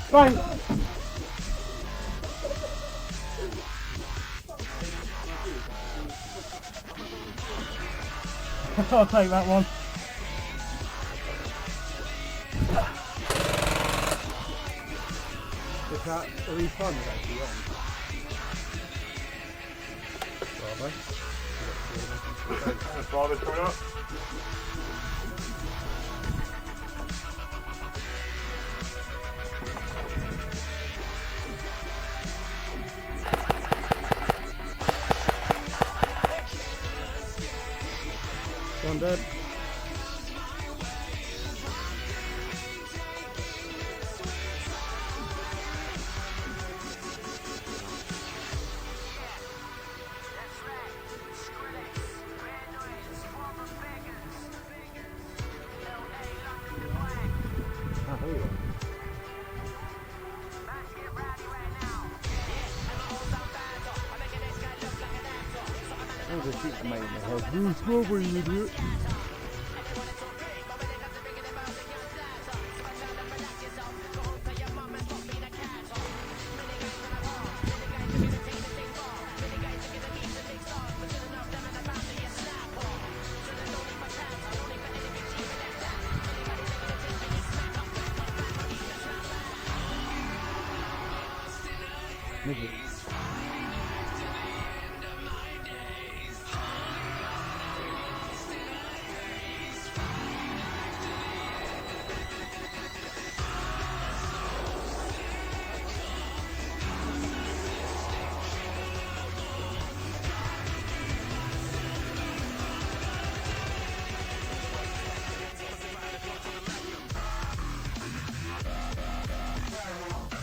Fine. I'll take that one. Is that a refund actually on? Bravo coming up. One dead. I'm gonna shoot the mate in the head. Bruce, over, you idiot.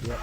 Yep.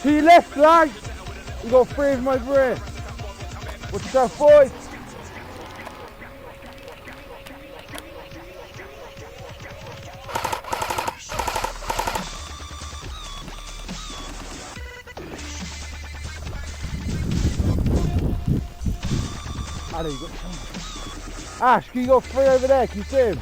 To your left, lads. You got three of my brain. Watch yourself, boys. Ah, there you go. Ash, you got three over there. Can you see him?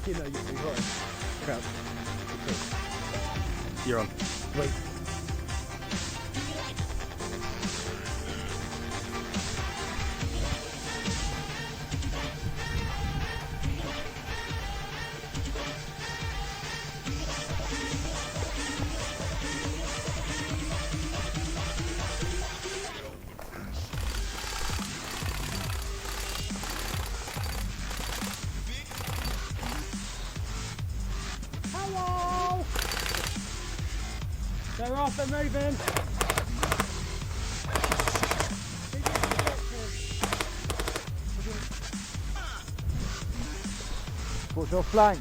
You know, you'll be right. Crap. You're on. Wait. They're off, they're moving. Watch your flank.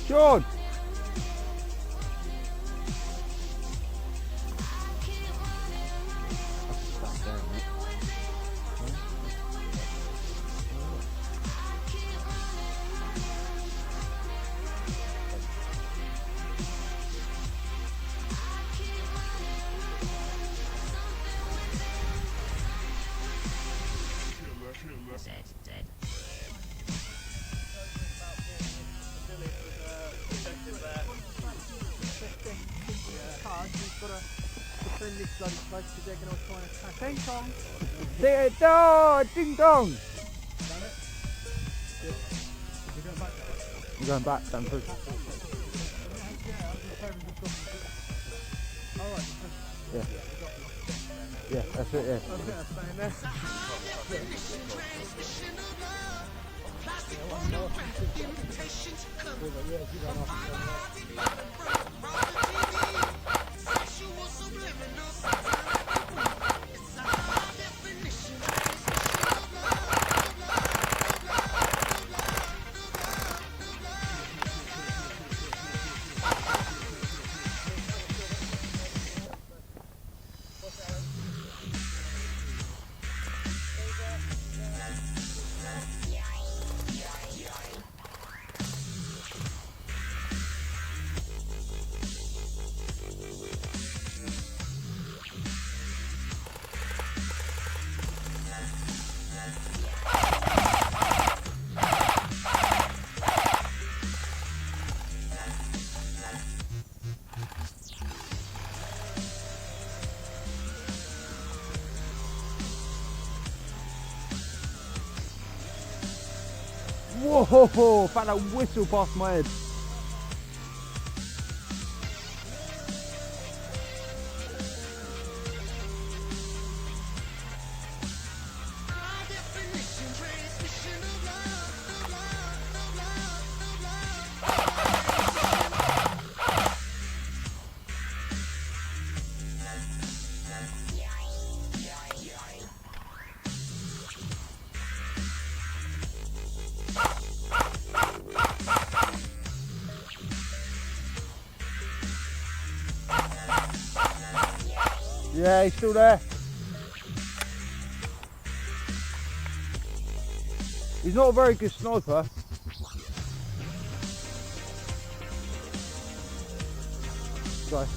Sean! Ding dong! You're going back, down through. Yeah. Yeah, that's it, yeah. Whoa, found that whistle past my head. Yeah, he's still there. He's not a very good sniper. Sorry.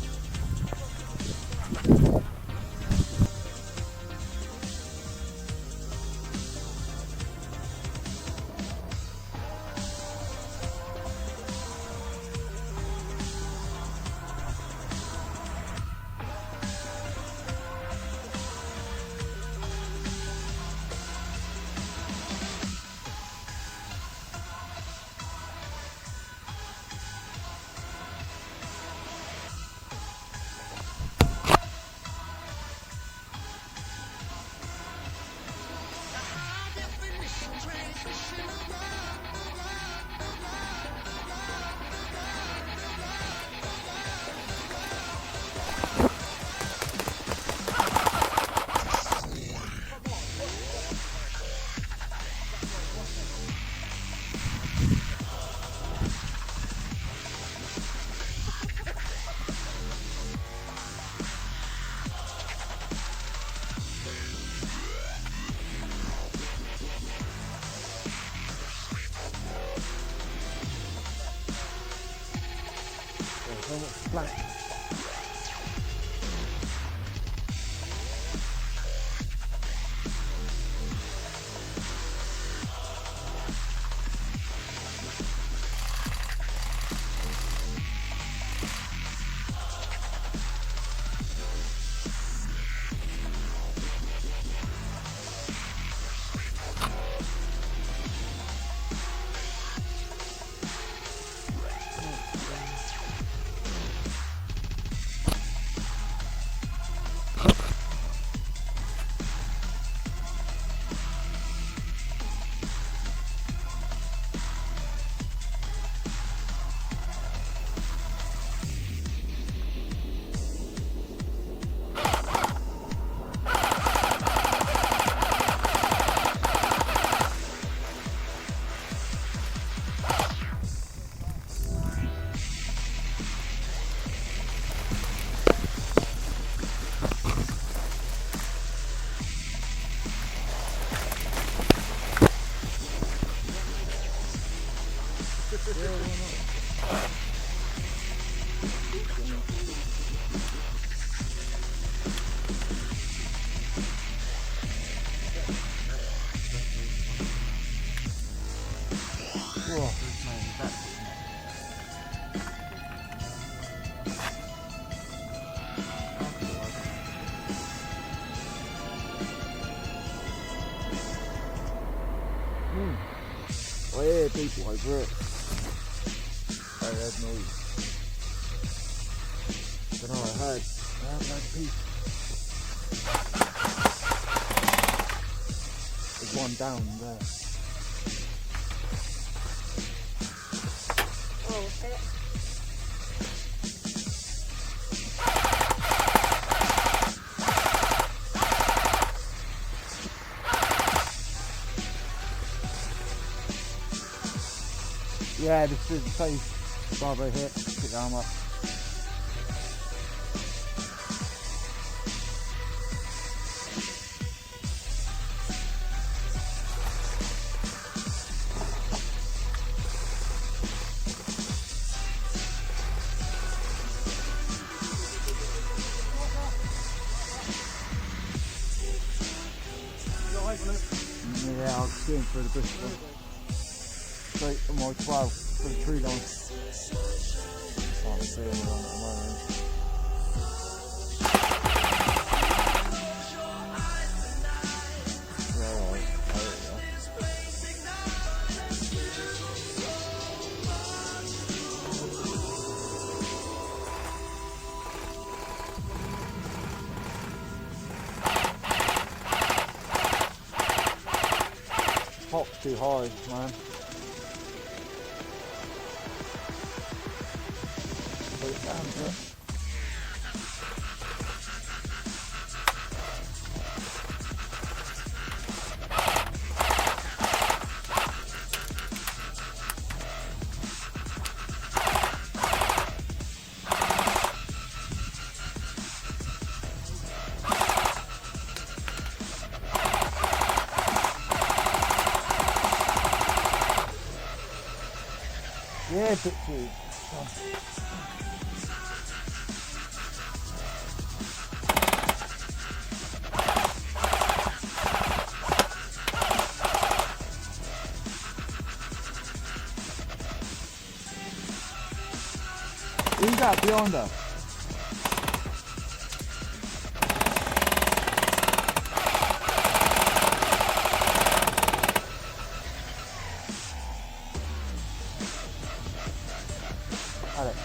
Flank. I hear people over it. I heard noise. Don't know, I heard people. There's one down there. Oh, shit. Yeah, this is the place. Bravo hit. Pick the arm up. Yeah, I'll see him through the bush. Straight on my 12 for the tree line. Can't see anyone at the moment. Yeah, right. There we go. Hop's too high, man. Put it down a bit. Yeah, bit too. Who's that behind her? Alex,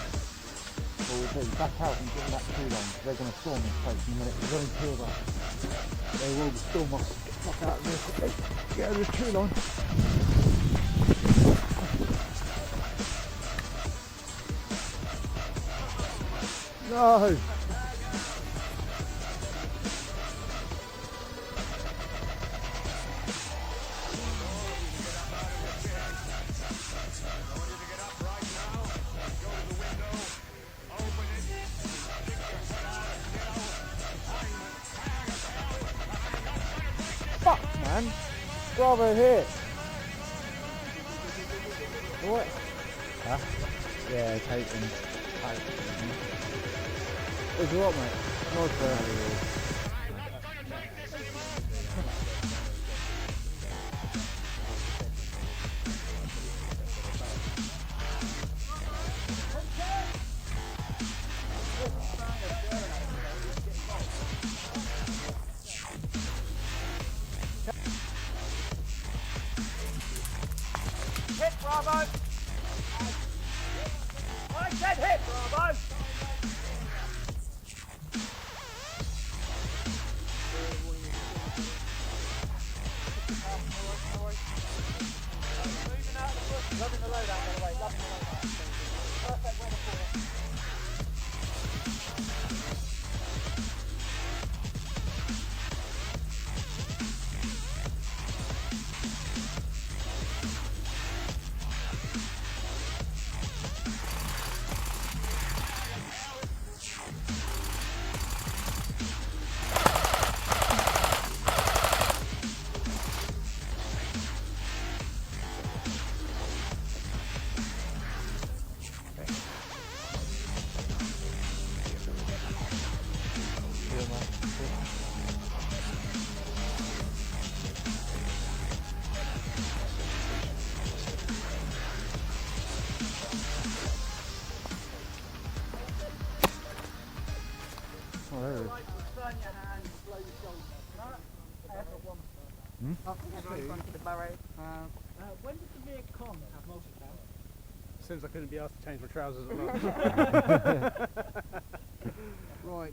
well, we'll do back out and get that too long. They're going to storm this place in a minute. There's only two of us. They will storm us. Fuck out of this. Get out of the tree line. No! Fuck, man. Bravo here. What? Huh? Yeah, Caitlin. Is what, mate? Not fair. Hit, Bravo! I said hit, Bravo! Moving out of the bush, loving the loadout, by the way, loving the loadout. Perfect weather for it. Oh, there it is. Turn your hand, blow your shoulder. In front of the barrow. When did the rear con have multi-cam? As soon as I couldn't be asked to change my trousers at lunch. Right.